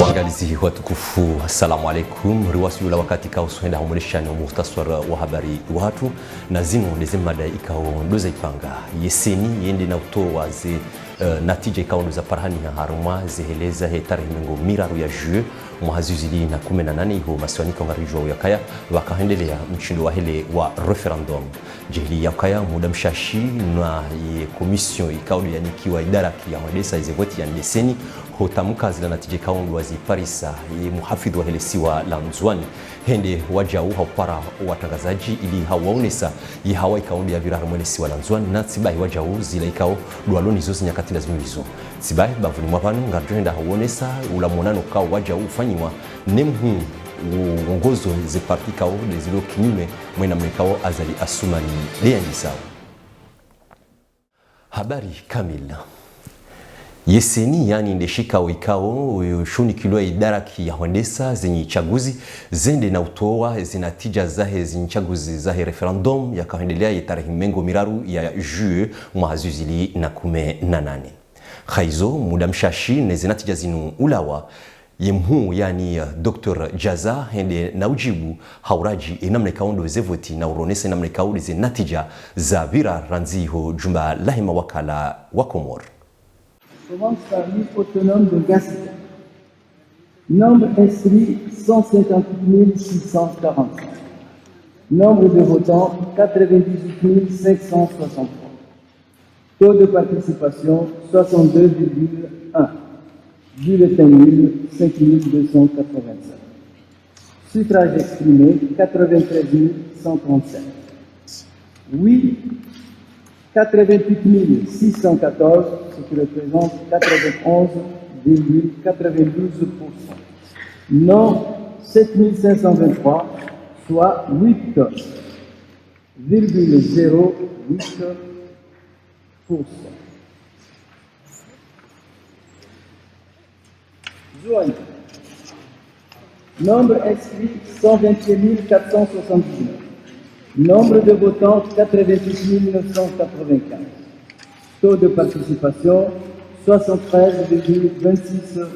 Waangalizi watukufu, assalamu alaikum. Riwasula wakati kao suhenda humulishani muhtasar wa habari watu na zino ndezemada ikao ndoza ipanga yeseni yende na utowa ze natija ikao ndoza parhani ya haruma zeheleza hetare himengo miraru ya jue muhazuzili na 18 iho maswanika ngarijwa yakaya wakahendelea mchindo wa hele wa referendum jehili yakaya muda mshashi na komisyon ikao yanikiwa idara ya madesa izevoti ya neseni hotamuka zila natije kaundu wazi parisa muhafidhu wa helesiwa la Nzwani hende wajau haupara watangazaji ili hawaonesa hawa ikaundu ya viraha mwelesiwa la Nzwani na tsibahi wajau zila ikao dualoni zozi nyakati lazimizo tsibahi bavuni mwapanu ngarjohenda hawaonesa ula monano kao wajau ufanyiwa nemhu uongozo ze parti kao lezilo kinyume mwena mwekao azali asumani leandisao. Habari kamila yeseni yani ndeshika ikao shunikilwa idara ya Hondesa zenye chaguzi zende na utoa zinatija zahe zenye chaguzi zahe referendum ya kaendelea ya tarehe mengo miraru ya juye mwazuzili na 18 khaizo muda mshashi ne zinatija zinu ulawa yemhu yani Dr. Jaza hende na ujibu hauraji inamne kaundo zevoti na uronesa inamne kauli zinatija za vira ranziho jumba lahima wakala wa Komor. Commence par liste autonome de Gaston. Nombre inscrit 158 645. Nombre de votants 98 563. Taux de participation 62,1. Bulletin nul 5287. Suffrage exprimé 93 137. Oui 88 614, ce qui représente 91,92%. Non 7523, soit 8,08%. Joigne. Nombre inscrit 121 479. Nombre de votants 88 995. Taux de participation 73,26%.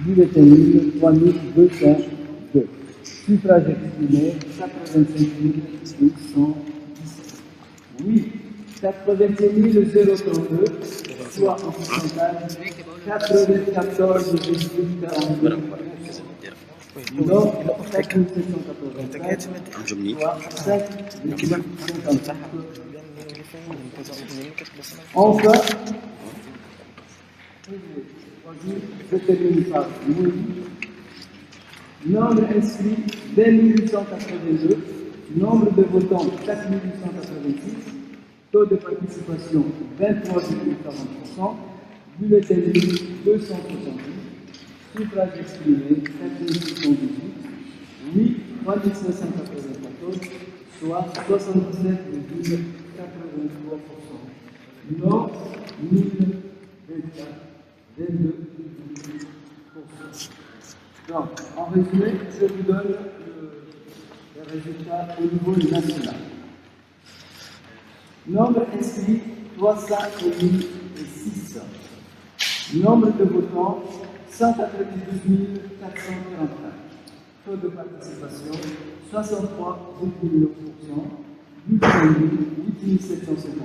Bulletin nul 3202. Suffrage exprimé 85 817. Oui 85 032, soit en pourcentage 94,42%. Non, 4785, enfin, je termine par oui. Nombre inscrit 20 882, nombre de votants 4 886, taux de participation 23,40%, bulletin nul 270. Suffrage exprimé 4618, oui 3594, soit 77,83%. Non 1024, 22,8%. Donc, en résumé, je vous donne les résultats au niveau national. Nombre inscrit 306. Nombre de votants 192 441. Taux de participation 63,9%. Bulletin nul 8 755.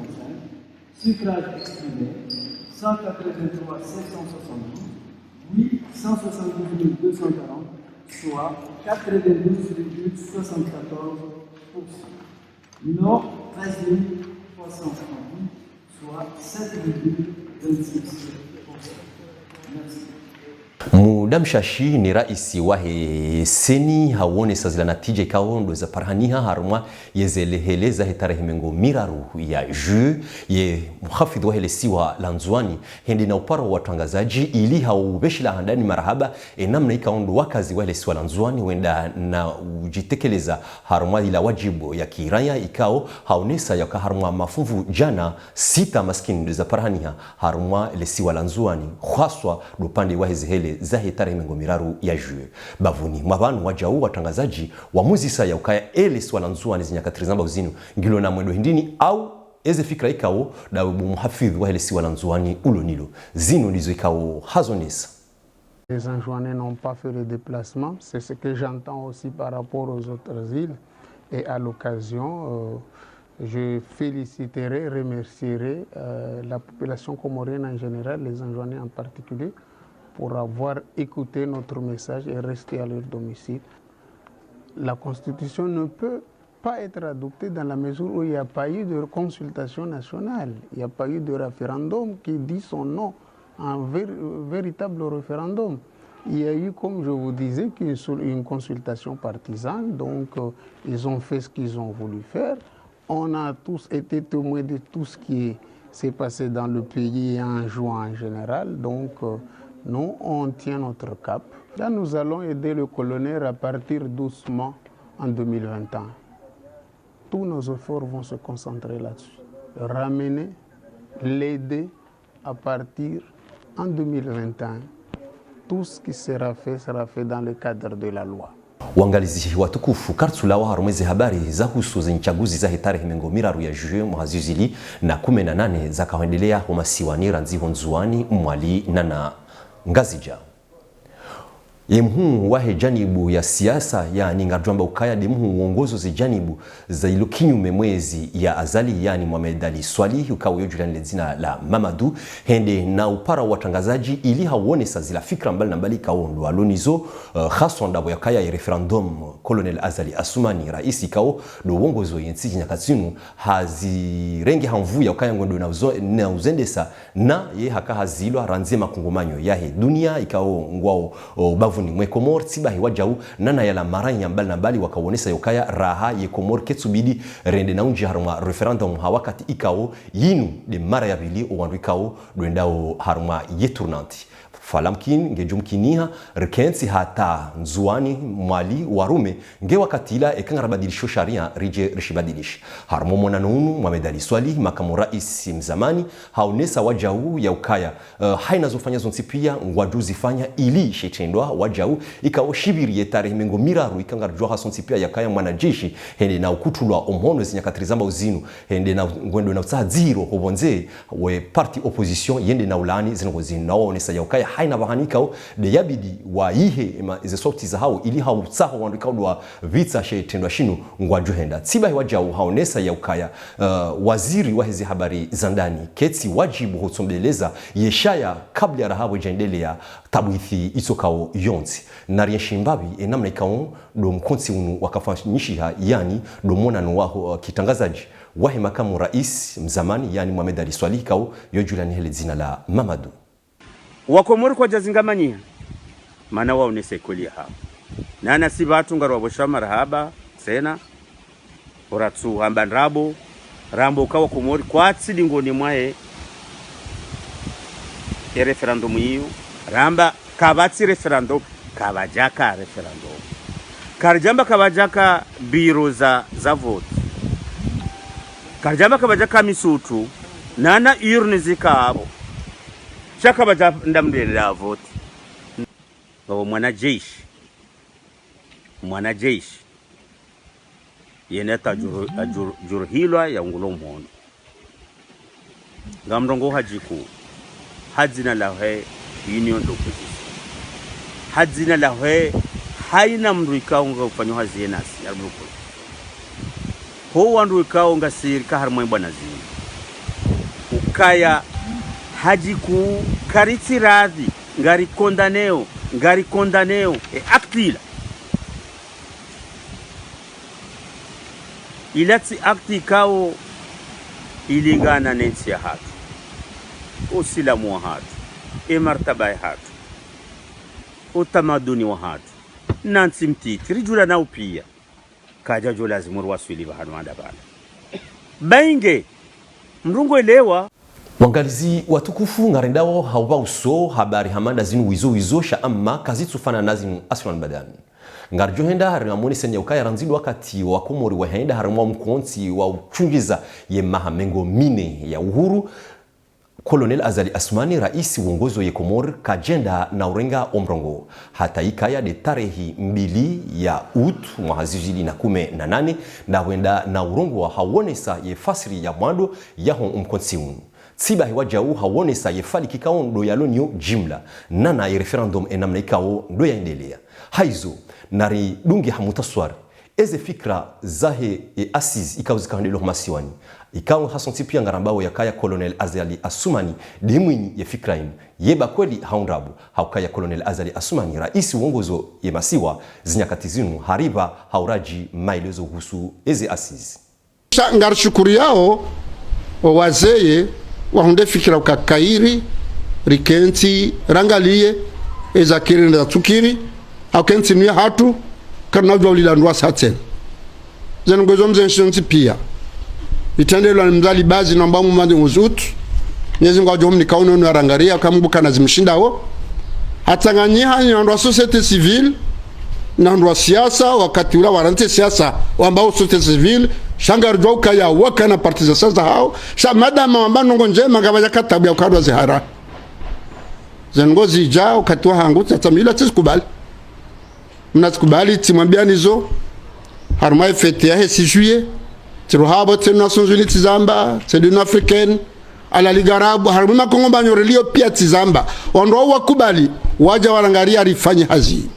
Suffrage exprimé 183 772. Oui 172 240, soit 92,74%. Non 13 338, soit 7,26%. Merci. Mudamshashi ni raisi wahe seni hawone sazila natija ikao ndo za parhaniha haruma yezeleheleza hetarehe mengo miraru ya juu ye muhafidhu wa helesiwa la Nzwani hindi na uparo watangazaji ili haubeshila handani marahaba namna ikao ndo wakazi wa helesiwa la Nzwani wenda na ujitekeleza haruma ila wajibu ya kiraya ikao haonesa ya haruma mafunvu jana 6 maskini ndo za parhaniha haruma helesiwa la Nzwani khaswa dupande wa hezehele zahe tarehe mengo miraru ya jue bavuni mwabanu wajau watangazaji wamuzisa ya ukaya ele swala Nzwani zinyakatirizamba uzinu ngilo na mwendo hindini au eze fikra ikao da muhafidhu wa hele siwa Nzwani ulo nilo zinu ndizo ikao hazonesa. Les Anjouanais n'ont pas fait le déplacement, c'est ce que j'entends aussi par rapport aux autres îles. Et à l'occasion, je féliciterai, remercierai la population comorienne en général, les Anjouanais en particulier, pour avoir écouté notre message et resté à leur domicile. La Constitution ne peut pas être adoptée dans la mesure où il n'y a pas eu de consultation nationale, il n'y a pas eu de référendum qui dit son nom, un véritable référendum. Il y a eu, comme je vous disais, une consultation partisane, donc ils ont fait ce qu'ils ont voulu faire. On a tous été témoins de tout ce qui s'est passé dans le pays en juin en général, donc nous, on tient notre cap. Là, nous allons aider le colonel à partir doucement en 2021. Tous nos efforts vont se concentrer là-dessus. Le ramener, l'aider à partir en 2021. Tout ce qui sera fait dans le cadre de la loi. Uangalizi watukufu Kartsulawa harumeze habari za husu za nchaguzi za tarehe mengo miraru ya juye mwazizili na 18 za kaendelea homasiwani ranziho nzuani mwali na ngazija. Yemhu wahe janibu ya siasa yani ngarjwamba ukaya demhu uongozo za janibu za ilo kinyume mwezi ya azali yani Mohamed Ali Swali ukawa yojulani lezina la Mamadu hende na upara watangazaji ili hawone sa zila fikra mbali na mbali kaondo alonizo khaswa ndabo ya kaya ya referendum Colonel Azali Assoumani raisi kao do uongozo yensi nyakazinu hazirengi hamvu ya ukaya ngondo na uzendesa na ye haka hazilo ranze makungumanyo yahe dunia ikao ngwao bavu ni Komor tibahi wajau nana yala maranya mbali na mbali wakawonesa yokaya raha ye Komor ketsubidi rende na unji haruma referendum hawakati ikao yinu de mara ya bili owandu ikao doendao haruma yeturnanti falamkin ngejumkiniha rekensi hata nzuani mwali warume nge wakatila ekangarabadilisho sharia rije rishibadilish harmo mwana nunu Mohamed Ali Swali makamu rais mzamani haonesa wajau ya ukaya haina zofanya zontipia ngwaduzi fanya ili shetendwa wajau ikao shibiri ye tarehe mengo miraru ikangarjwa hasontipia ya kaya mwanajeshi hende na ukutulwa omhono zinyakatirizamba uzinu hende na ngwendo na utsadziro hobonze we parti opposition yende na ulani zinogozinu na waonesa ya ukaya haina bahanikao de yabidi wa ihe ze softi za hao ili hao tsaho wandikao wa vitsa shetendwa shinu ngwajuhenda tibahi wajau haonesa ya ukaya waziri wa hizi habari za ndani keti wajibu hotombeleza yeshaya kabla ya rahabo jendelea tabuithi itokao yonzi na rieshimbabi namna ikao do mkonsi unu wakafanyishiha yani do mona no kitangazaji wahe makamu rais mzamani yani Mohamed Ali Swali kao yojulani hele zina la Mamadu wakomori kwa jazingamanyia mana waonese kweli hao nana si batu ngaro wabosha marhaba sena oratsu hamba nrabo rambo kawa komori kwa tsidi ngoni mwae e referendum hiyo ramba kabatsi referendum kabajaka referendum karjamba kabajaka biro za vote karjamba kabajaka misutu nana urne zikabo chaka baja ndamdele la vote ngo mwanajeshi yeneta jurhilwa ya ngulo mhondo ngamrongo hajiku hadzina lahe union d'opposition hadzina lahe haina mndu ikaunga ufanyo hazienasi ya mruko ho wandu ikaunga sirika harmwe bwana zini ukaya hajiku karitsi radhi ngari kondaneo aktila ilati akti kao ilingana nensi ya hatu usilamu wa hatu martaba ya hatu utamaduni wa hatu nansi mtiti rijula nao pia kajajo lazimuru waswili bahanu andabana bainge mrungo elewa wangalizi watukufu ngarendao hauba uso habari hamanda zinu wizo sha amma kazitsufana nazinu aslan badan ngarjohenda harimoni senya ukaya ranzilu wakati wa Komori wa henda harimwa mkonti wa uchungiza ye mahamengo mine ya uhuru Colonel Azali Assoumani raisi uongozo ye Komori kajenda na urenga omrongo hata ikaya de tarehi mbili ya ut mwazijili na 18 na wenda na urongo wa hawonesa ye fasiri ya mwando ya hon umkonti unu tsiba wajau hawonesa yefali kikao ndo yalonyo jimla nana ya referendum enamna ikao ndo yaendelea haizo nari dungi hamutaswari eze fikra zahe asiz ikao zikandilo masiwani ikao hasonti pia ngarambao yakaya Colonel Azali Assoumani demwini ya fikra inu yeba kweli haundrabu haukaya Colonel Azali Assoumani raisi uongozo ye masiwa zinyakati zinu hariba hauraji maelezo husu eze asiz ngar shukuri yao wazeye wahunde fikira ukakairi rikenti rangalie ezakiri nda tukiri au kenti ni hatu karna jawlila ndwa satel zengozo mzenshonti pia itendelo mzali bazi namba mu mande uzut nyezi ngwajo mni kauno no rangaria kambuka nazimshindawo hatanganyiha ndwa societe civile na ndwa siasa wakati ula warante siasa ambao societe civile shangar joka ya wakana partiza sasa hao sha madama wambano ngonje magabaya katabu ya kadwa zihara zengozi jao katwa hangu tatamila tsikubali mnatsikubali timwambia nizo harma fete ya 6 juillet tiruhabo te Nations Unies tizamba c'est l'Union africaine à la Ligue arabe harma kongo banyorelio pia tizamba wando wakubali waja warangaria rifanye hazi.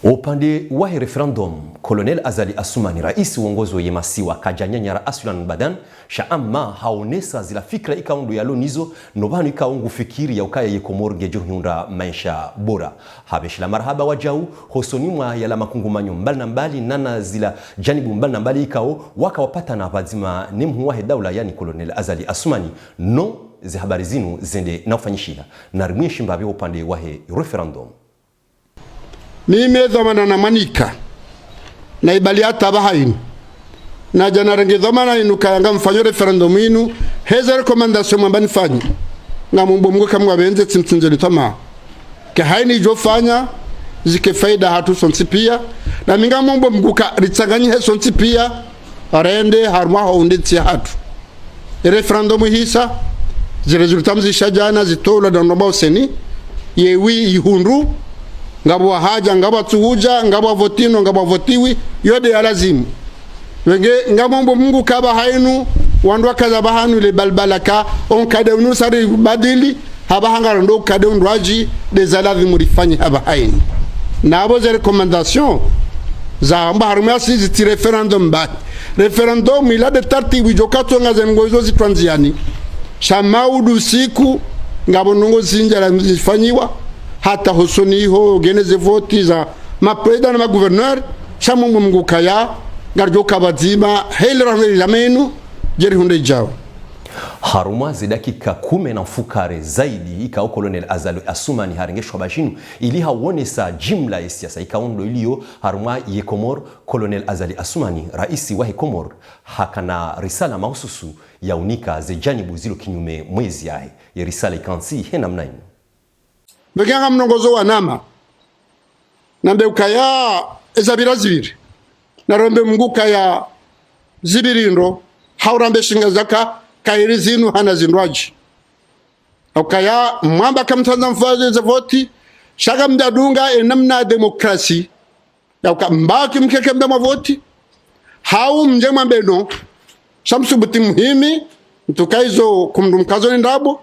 Upande wa referendum Colonel Azali Assoumani raisi uongozo ye masiwa kajanyanyara asulan badan shaama haonesa zila fikra ikaundu yalo nizo nobanu ikaungu fikiri ya ukaya ye Komoro gejo nyunda maisha bora habeshila marhaba wajau hosonimwa yala makungumanyo mbali na mbali nana zila janibu mbali na mbali ikao waka wapata na bazima nemhu wa daula yani Colonel Azali Assoumani no zi habari zinu zende na ufanyishia na rimwishi mbabe upande wa referendum mime dhamana na manika na ibaliata bahaini na jana rangi dhamana inu kayanga mfanyo referendum inu heza rekomendasyon mbani fanyi na mumbo mungu kamwa benze tsimtsinjeli tama ke haini jo fanya zike faida hatu sonti pia na minga mumbo mungu ka ritsanganyi he sonti pia arende harma haundi tia hatu referendum hisa zi resulta mzisha jana zitola na nomba useni yewi ihundu ngabo haja ngabo tuhuja ngabo votino ngabo votiwi yode ya lazimu wenge ngabo mungu kaba hainu wandwa kaza bahanu le balbalaka on kade unu sari badili haba hangara ndo kade undwaji de zalavi murifanye haba hainu na abo ze recommandation za amba harumia si ti referendum ba referendum ila de tarti wijokato ngaze ngozo zitwanziani shamaudu siku ngabo nungo zinjala zifanyiwa hata hosoniho geneze voti za mapreda na magouverneur shamungu mngukaya garjo kabazima helera lamenu jeri hunde jao haruma zidakika 10 na mfukare zaidi ikao Colonel Azali Assoumani harengeshwa bashinu ili hawonesa jimla ya siasa ikaundo iliyo haruma ye Komoro Colonel Azali Assoumani raisi wa Komoro hakana risala mahususu ya unika ze janibu zilo kinyume mwezi yae ya risala ikansi hena mnaini beganga mnogozo wa nama nambe ukaya ezabira zibiri narombe munguka ya zibirindo haurambe shinga zaka kairi zinu hana zinwaji ukaya mwamba kamtanza mfaze za voti shaka mdadunga enamna demokrasi ya ukambaki mkeke mda mavoti hau mjema mbeno shamsubuti muhimi mtukaizo kumdumkazo ndabo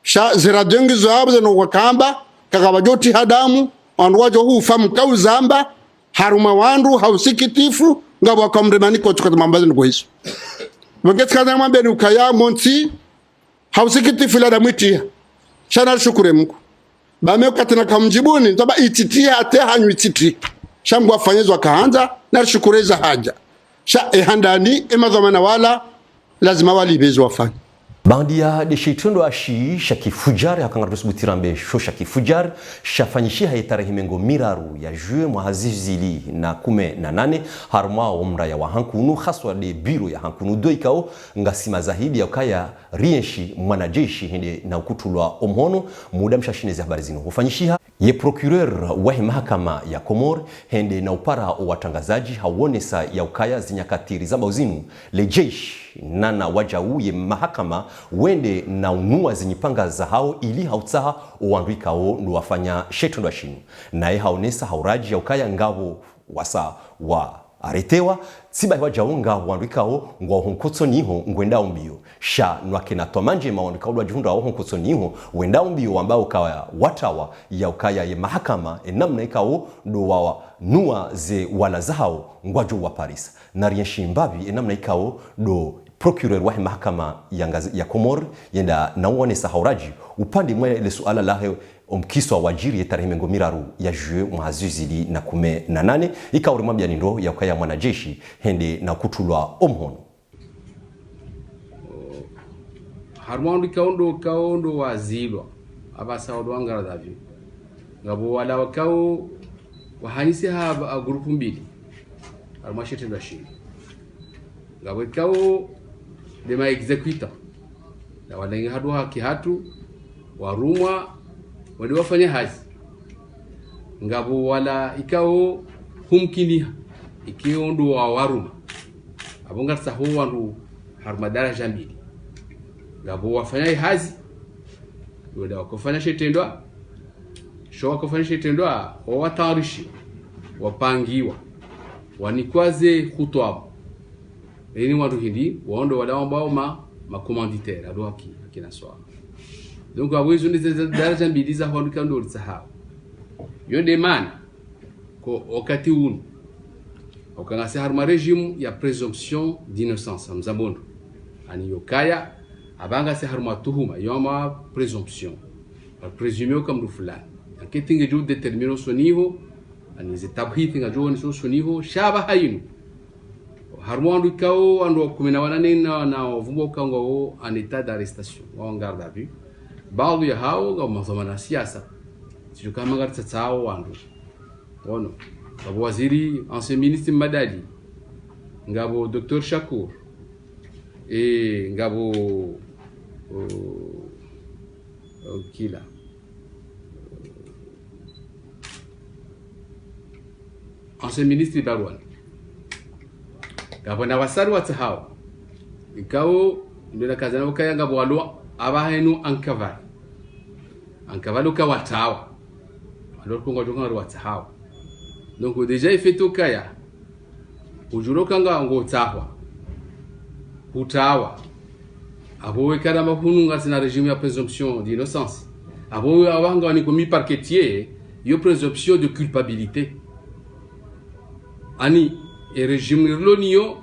sha ziradengi zoabu zeno wakamba kakabajoti hadamu wanduwajo huu famu kauzamba haruma wandu hausikitifu ngabo wakamremani kwa chukata mambazi niko hisu wangetika na mwambe ni ukaya monti hausikitifu ila damwitia shana shukure mku bame ukatina kamjibuni ntoba ititia ate hanyu ititi shambu wafanyezo wakaanza na shukureza haja sha ehandani emadhamana wala lazima wali bezo wafanya bandia de shitondo ashi shaki fujar hakangarusu butirambe sho shaki fujar shafanyishi haitarehe mengo miraru ya juin mwazizili na 18 harma umra ya wahankunu haswa de biro ya hankunu do ikao ngasima zahidi ya kaya rienshi mwanajeshi hende na ukutulwa omhono muda mshashine habari zino hufanyishiha ye procureur wa mahakama ya Komoro hende na upara watangazaji hawonesa ya ukaya zinyakatiri za mauzinu lejeshi nana wajau ye mahakama wende na unua zinyipanga za hao ili hautsaha uwanduika o nuwafanya shetu ndo ashinu na ye haonesa hauraji ya ukaya ngavo wasa wa aretewa tsiba wa jaunga wandikao ngwa honkotso niho ngwenda umbio sha nwakena tomanje mawandika ulwa jihunda wa honkotso niho wenda umbio ambao kawa watawa ya ukaya ye mahakama enamna ikao ndo wa nuwa ze wala zao ngwaju wa Paris na rienshi mbabi enamna ikao ndo procureur wa mahakama ya Komor yenda nauone sahauraji upande mwe ile suala lahe omkiswa wajiri ya tarehe miraru ya juye mwazuzili na 18 ikauri mwambia nindo ya ukaya mwanajeshi hende na kutulwa omhono harmondi kaundo wazilwa abasa odwangara davyo ngabo wala wakao wahanisi ha grupu mbili almashete ndashi ngabo kao de ma executor na wale hadu haki hatu warumwa wali wafanya hazi ngabo wala ikao humkiniha ikio ndo wa waruma abonga saho wandu harmadara jambili ngabo wafanya hazi wala wakofanya shetendwa sho wakofanya shetendwa watarishi wapangiwa wanikwaze khutwabo ini watu hindi waondo wala ambao ma commanditaire ado akina soa donc awezo ni daraja mbili za hwandu kando lisahau yo demande ko wakati unu okangase harma regime ya présomption d'innocence mzabondo ani yokaya abanga se harma tuhuma yoma présomption par présumer comme du fulani enquête ngejo déterminer son niveau ani zetabhiti ngajo ni son niveau shaba hayinu harmoandu kao ando 18 na vumbo kango en état d'arrestation en garde à vue baadhi ya hao kama mazamana siasa sio kama ngati tsao wandu ono ngabo waziri ancien ministre Madadi ngabo Dr Shakur ngabo kila ancien ministre Barwan ngabo na wasaru watsahao ikao ndio na kazana ukaya ngabo walwa abahenu ankavalo ka watawa alors qu'on jonga watsahao donc déjà il fait tokaya ujuro kanga ngo tsahwa utawa abo ekara mahununga sina régime ya présomption d'innocence abo awanga ni komi parquetier yo présomption de culpabilité ani e régime lonio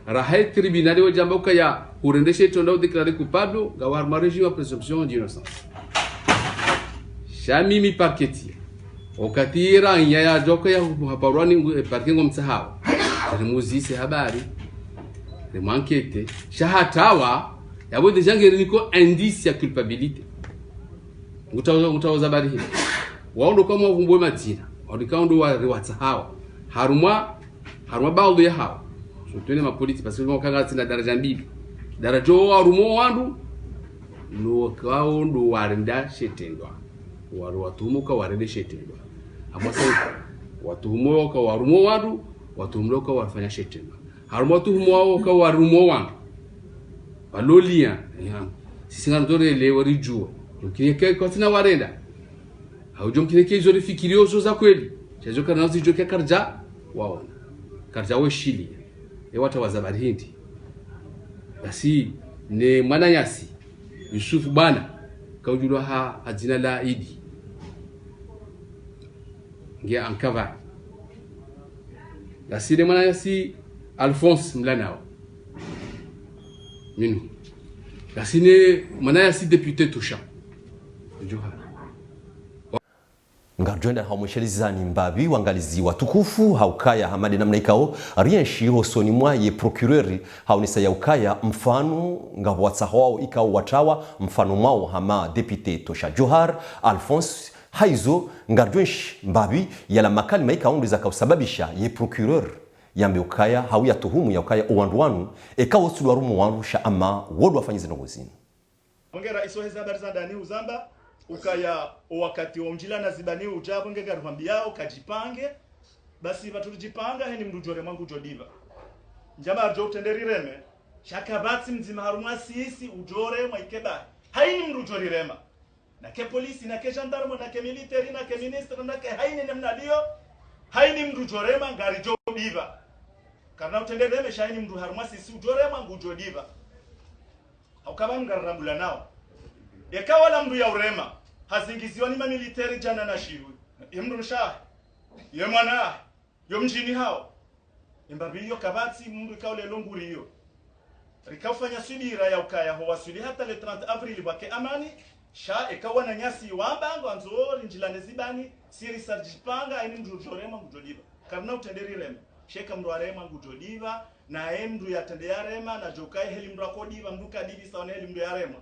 rahai tribunal wa jamba kaya urendeshe tonda déclaré coupable gawar ma régime ya présomption d'innocence shami mi parquetier okatira nyaya joka ya haparwani parkingo msahao muzise habari de manquete shahatawa yabo deja niko indice ya culpabilité utawaza habari hii waondo kama vumbwe matina odikaundo wa watsahao haruma baadhi ya hao sotene ma polisi parce que wakanga tina daraja mbili daraja wa rumo wandu no kaundo warinda shetendwa waru watumuka warende shetendwa amasa watuhumo ka warumo wandu watuhumo ka wafanya shetendwa haruma tuhumo ka warumo wandu balolia sisi ngandore le warijua mkine kwa tina warenda haujo mkine hizo rifikirio za kweli chazo kana nazo joka karja waona karja we shili wata wazabari hindi basi ne mwananyasi Yusuf bana kaujulwa ha ajina la idi ngia ankava basi ne mwananyasi Alphonse Mlanao minu basi ne mwananyasi député Toucha Johara ngarjonda haumshelizani mbabi wangalizi watukufu haukaya hamadi namna ikao rienshi hosoni mwaye procureur haunisa ya ukaya mfano ngabo watsahwao ikao watawa mfano mwao hama député Tosha Johar Alphonse haizo ngarjonshi mbabi yala makalima ikao ndiza kausababisha ye procureur yambe ukaya hauya tuhumu ya ukaya uwanduwanu ekao sulwa rumu wanu sha ama wodu wafanyizi nogozini ongera isoheza habari za ndani uzamba ukaya wakati wa mjila na zibani ujabo ngega rwambiao kajipange basi batujipanga heni mdujore mwangu jodiva njama arjo utenderi reme shakabatsi mzima harumwa sisi ujore mwaikeba haini mdujori rema na ke polisi na ke gendarme na ke military na ke ministre na ke haini namnadio haini mdujorema ngari jodiva karna utendereme shaini mndu harma sisi udorema ngujodiva haukaba ngarambula nao yakawala mndu ya urema hazingiziwa ni mamiliteri jana na shiru yemndu shahi yemwana yomjini hao imbabiyo kabati mndu kaule longuriyo rikafanya subira ya ukaya ho wasuli hata le 30 avril bake amani sha ikawa na nyasi wambango anzori njilane zibani siri sarjipanga ini mndu jorema ngujodiva karna utenderi rema sheka mndu arema ngujodiva na mndu yatende yarema na jokai heli mndu akodiva mndu kadivi sawa heli mndu yarema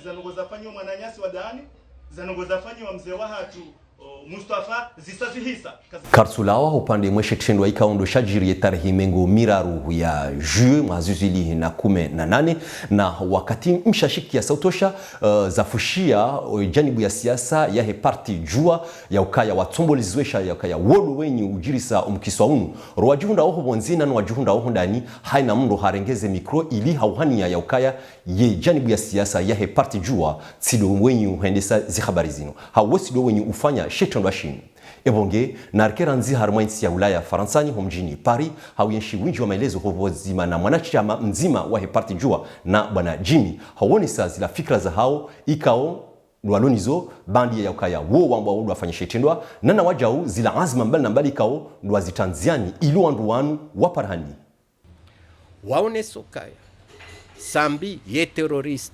zanogoza fanyo mwananyasi wa dani zanogoza fanyo wa mzee wa hatu Mustafa zisazihisa Karsulawa upande mweshe tshendo ikaondo shajiri tarehe mengo miraru ya juin mwazuzili na 18 na wakati mshashiki ya sautosha zafushia janibu ya siasa ya he parti jua ya ukaya watombolizwesha ya ukaya wodo wenye ujirisa umkiswa unu rwajuhunda oho bonzina na wajuhunda oho ndani haina mndo harengeze mikro ili hauhania ya ukaya ye janibu ya siasa ya he parti jua tsido wenye uhendesa zikhabari zino hawesido wenye ufanya shetendo ashini ebonge narkera nzi harmwa nsi ya Ulaya Faransani homjini Paris hawienshi winji wa maelezo hovo zima na mwanachama mzima wa he parti jua na bwana Jimmy hawoni saa zila fikra za hao ikao lwalonizo bandi ya ukaya wo wamba wo wafanya shetendwa nana wajau zila azma mbali na mbali ikao lwazitanziani ilu wanduwanu waparhani waone sokaya sambi ye terrorist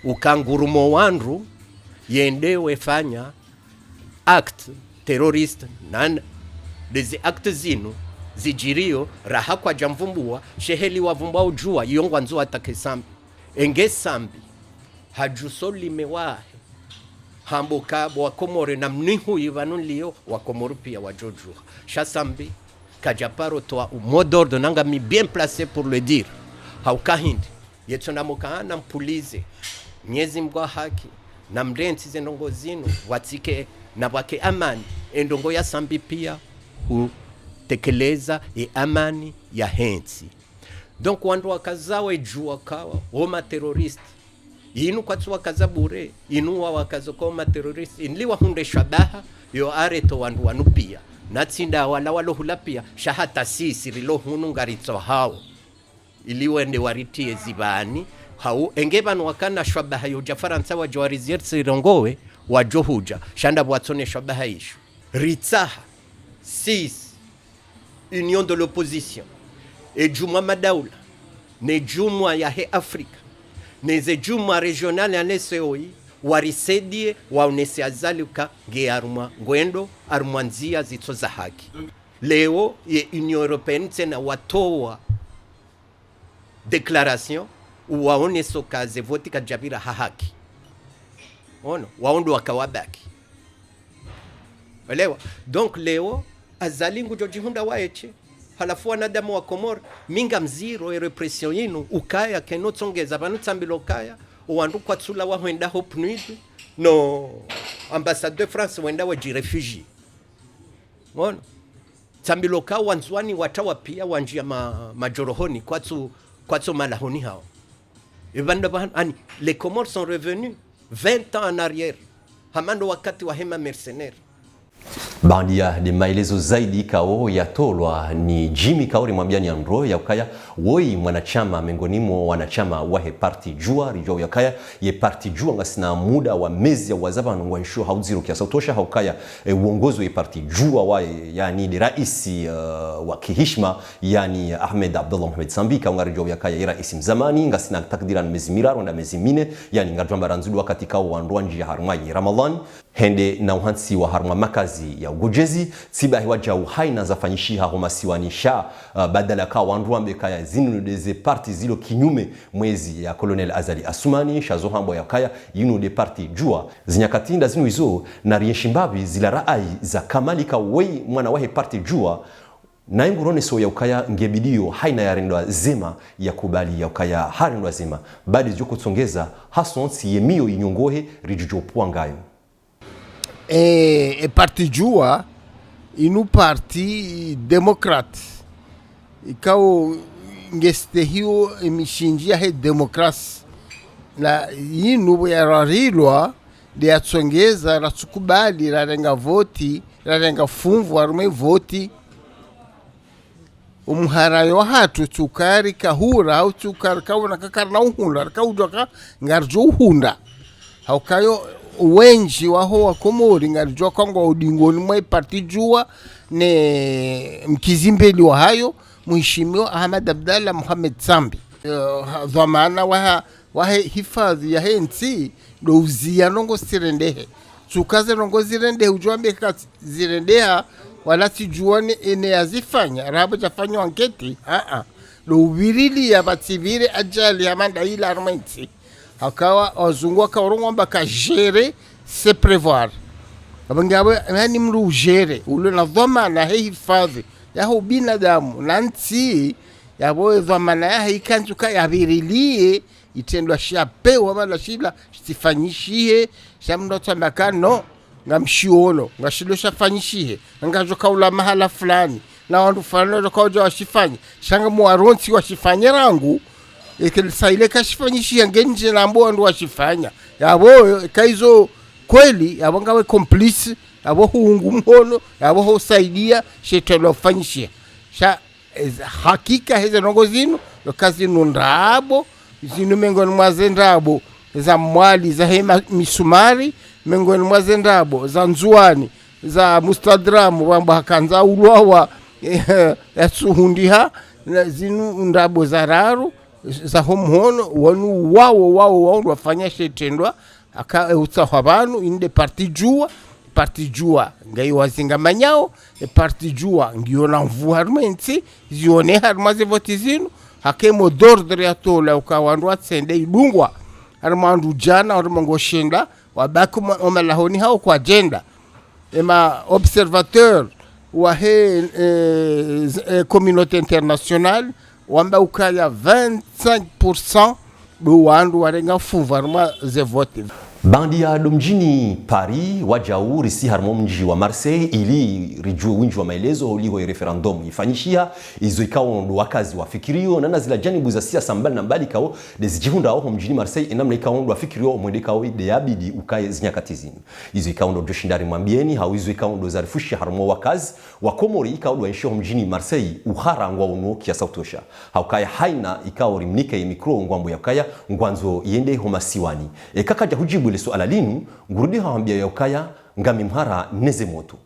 ukangurumo wandu yendewe fanya act terrorist nan dezi act zinu zijirio raha kwa jamvumbua sheheli wavumbua ujua yongwa nzo atake sambi enge sambi hajusoli mewahe hamboka wakomore na mnihu yivanu liyo wakomore pia wajojua shasambi kajaparo toa mot d'ordre nanga mi bien placé pour le dire haukahindi yetsona mokana mpulize nyezi mgwa haki na mrenzi zenongo zinu watike na wake amani endongo ya sambi pia hutekeleza amani ya hensi donc wandu wakazawe jua kawa woma terrorist inu kwatsu wakazabure inu wakazokoma terrorist inliwa hunde shabaha yo areto wandu wanupia natsinda wala walo hulapia shahata sisi rilo hunu ngaritso hao iliwende waritie zibani hau engebanu wakana shabaha yo jafaransa wa jawarizier sirongowe wa johuja shanda bwatsone shabaha ishu ritsaha 6 union de l'opposition et jumwa madaula ne jumwa ya he Afrika neze jumwa regional ya NSOI warisedie waonese azaluka ge aruma ngwendo arumwanzia zitso za haki leo ye Union Européenne tena watoa declaration waone sokaze voti kajabira haki ono waondo wakawabaki elewa donc leo azalingu jojihunda waeche halafu wanadamu wa Komoro minga mziro e repression yinu ukaya kenotsongeza banu tsambilokaya wandu kwatsula wa hwenda hopnuidu no ambassade de France wenda wa jirefugie ono tsambiloka wanzwani watawa pia wanjia majorohoni kwatsu malahoni hao ibanda ani les Comores sont revenus 20 ans en arrière hamando wakati wa hema mercenaire bandia de maelezo zaidi kao yatolwa ni Jimmy Kaori mwambiani andro ya ukaya woi mwanachama miongoni mwa wanachama wa he parti jua rijo ya kaya ye parti jua ngasina muda wa mezi ya wazaba ngwa nsho hauziro kiasa utosha haukaya uongozi wa parti jua wa yani ni raisi wa kihishma yani Ahmed Abdullah Mohamed Sambi ka ngarijo ya kaya raisi mzamani ngasina takdiran mezi miraro na mezi mine yani ngarjamba ranzulu wakati kao wandwanji ya harmai Ramadhan hende na uhansi wa harma makazi ya ugojezi siba hiwaja uhai na zafanyishi hahoma siwanisha badala ka wanduambe kaya zinu deze parti zilo kinyume mwezi ya Colonel Azali Asumani shazo hambo ya kaya yinu de parti jua zinyakatinda zinu izo na rienshimbabi zila raai za kamalika wei mwana wahe parti jua na ingurone so ya ukaya ngebidio haina ya rendwa zema ya kubali ya ukaya harendwa zema badi joko tsongeza hasonsi yemio inyongohe rijujo puangayo e parti jua inu parti demokrat ikao ngestehio emishinjia he demokrasi na inu ya rarilwa de atsongeza ratsukubali rarenga voti rarenga funvu arume voti umharayo hatu tukari kahura au tukari kauna kakarna uhunda kaudaka ngarjo uhunda haukayo wenji waho wa Komori ngarjo kangwa udingoni mwe parti jua ne mkizimbeli wa hayo Mheshimiwa Ahmad Abdalla Mohamed Sambi dhamana wa hifadhi ya hensi do uzia nongo sirendehe tukaze nongo zirendehe ujuambe zirendeha wala sijuane ene yazifanya rabo jafanya anketi do wirili ya bativire ajali ya manda ila armenti akawa wazungwa kaurongomba ka gérer se prévoir abangawe yani mru gere ulo na dhamana hifadhi ya binadamu na nti yabo dhamana ya ikanzuka yabirilie itendwa shapewa bala shila sifanyishie shamndo tambakano ngamshiolo ngashilo shafanyishie ngajoka ula mahala fulani na wandu fulani koja washifanye shanga muaronti washifanye rangu ikilisaile kashifanyishia ngenje na ambo wandu washifanya yabo kaizo kweli yabo ngawe complice yabo huungu mhono yabo husaidia shetelo fanyishia sha hakika hizo nongo zinu kazi nundabo zinu mengoni mwazendabo za mwali za hema misumari mengoni mwazendabo za nzuani za mustadramu wamba hakanza ulwawa ya suhundiha zinu ndabo za raru za homhono wanu wao wafanya shetendwa aka utsahwabanu inde parti jua ngai wazingamanyao parti jua ngiyo na mvuharmenti zione harmaze votizinu hakemo d'ordre ya tola ukawandu atsende idungwa armandu jana armango shenda wabaku omalahoni hao kwa agenda ema observateur wa he communauté internationale wamba ukaya 25% do wandu warenga fuvarma ze vote bandia domjini Paris wajau risi harmo mji wa Marseille ili rijue winji wa maelezo uliho referendum ifanyishia izo ikawo ndo wakazi wafikirio na nazila janibu za siasa mbali na mbali kao dezijihunda aho mjini Marseille inamna ikawo ndo wafikirio mwende kao ide yabidi ukaye zinyakatizini izo ikawo ndo joshindari mwambieni hau izo ikawo ndo zarifushi harmo wakazi wa Komori ikawo ndo ensho mjini Marseille uhara ngwa uno kiasa utosha haukaya haina ikawo rimnike mikro ngwambo ya kaya ngwanzo yende homasiwani kakaja hujibu suala linu ngurudi hawambia yaukaya ngami mhara neze moto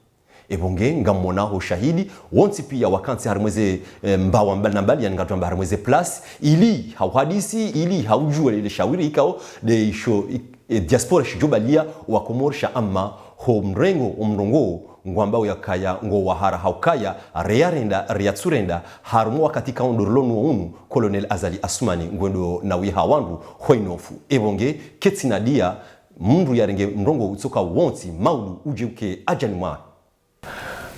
ebonge ngamona ho shahidi wonsi pia wakansi harimweze mbawa mbali na mbali yangatwa harimweze plus ili hauhadisi ili haujue ile shawiri ikao de isho diaspora shijobalia wa Komorisha ama ho mrongo ngwambao yakaya ngo wahara haukaya reyarenda riyatsurenda harumu wakati kaondorlonu unu Colonel Azali Asmani ngwendo na wihawandu hoinofu ebonge ketinadia mundu yarenge mrongo utsoka wonsi maulu ujeuke ajanima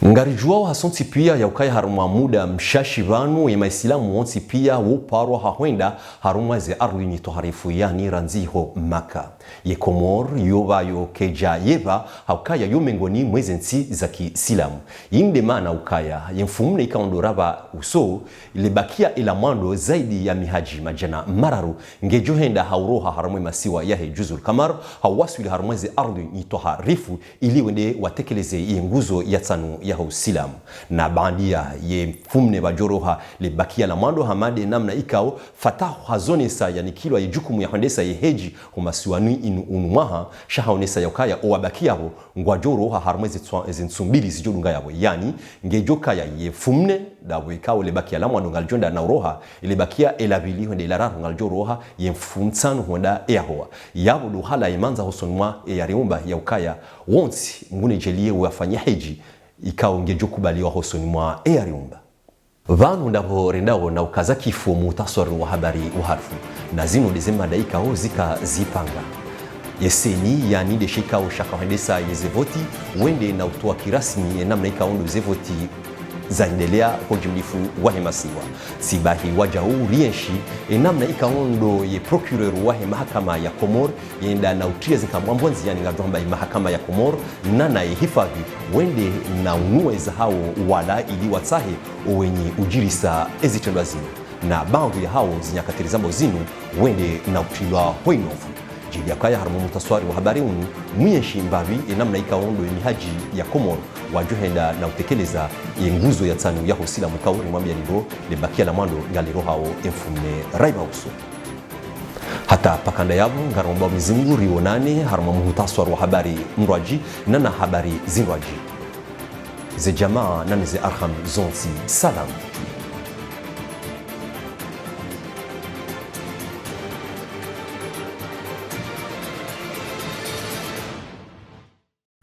ngarijuao hasonti pia yaukaya harumwa muda mshashi vanu ya maisilamu wonsi pia woparwa hahwenda harumwa ze arwi nito harifu yani ranziho Maka ye Komor yobayo keja yeva haukaya yomengoni mweze nsi za kisilamu yinde mana ukaya yemfumune ikaondoraba uso ilibakia ila mwando zaidi ya mihaji majana mararu ngejohenda hauroha harumwe masiwa yahe juzul kamar hawaswili harumwe ze arwi nito harifu ili wende watekeleze ye nguzo ya tanu ya usilamu na bandia ye fumne bajoroha le bakia la mwando hamade namna ikao fatahu hazonesa yani kilwa yejukumu ya hondesa ye heji humasiwanu inu unumaha shahaonesa yaukaya owabakia ho ngwajoroha harumwezi zinsumbili zijodunga yabo yani ngejoka ya ye fumne dawe ikao le bakia la mwando ngaljonda na uroha ile bakia elavili honde ilararu ngaljoroha ye mfuntsanu honda eahoa yabo duhala imanza hosonwa ya riumba yaukaya wonsi ngune jelie wafanya heji ikaongejo kubaliwa hosoni mwa eariumba vanu ndavo rendao na ukaza kifo mutaswari wa habari wa harfu na zino dezema daika ho zika zipanga yeseni yani de shikao shakahendesa yezevoti wende na utoa kirasmi namna ikaondo zevoti zaendelea kwa jumlifu wa hemasiwa sibahi wajau rienshi namna ikaondo ye procureur wa mahakama ya Komor yenda na utia zikamwambonzi yani ngadwamba mahakama ya Komor nana hifadhi wende na unuweza hao wala ili watahe wenye ujirisa ezitendwa zinu na bandu ya hao zinyakatirizambo zinu wende na utilwa hoinofu jili akaya harmu mutaswari wa habari unu mwenyeshi mbavi namna ikaondo ni haji ya Komoro wajuhenda na utekeleza yenguzo ya tano ya hosila mukawuri mwambia libo lebakia la mwando ngaliro hao emfume raiba uso hata pakanda yabo ngaromba mizinguri wonane harma muhtaswar wa habari mrwaji nana habari zinrwaji ze jamaa nani ze arham zonti salam.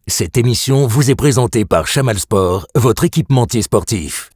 Cette émission vous est présentée par Chamal Sport, votre équipementier sportif.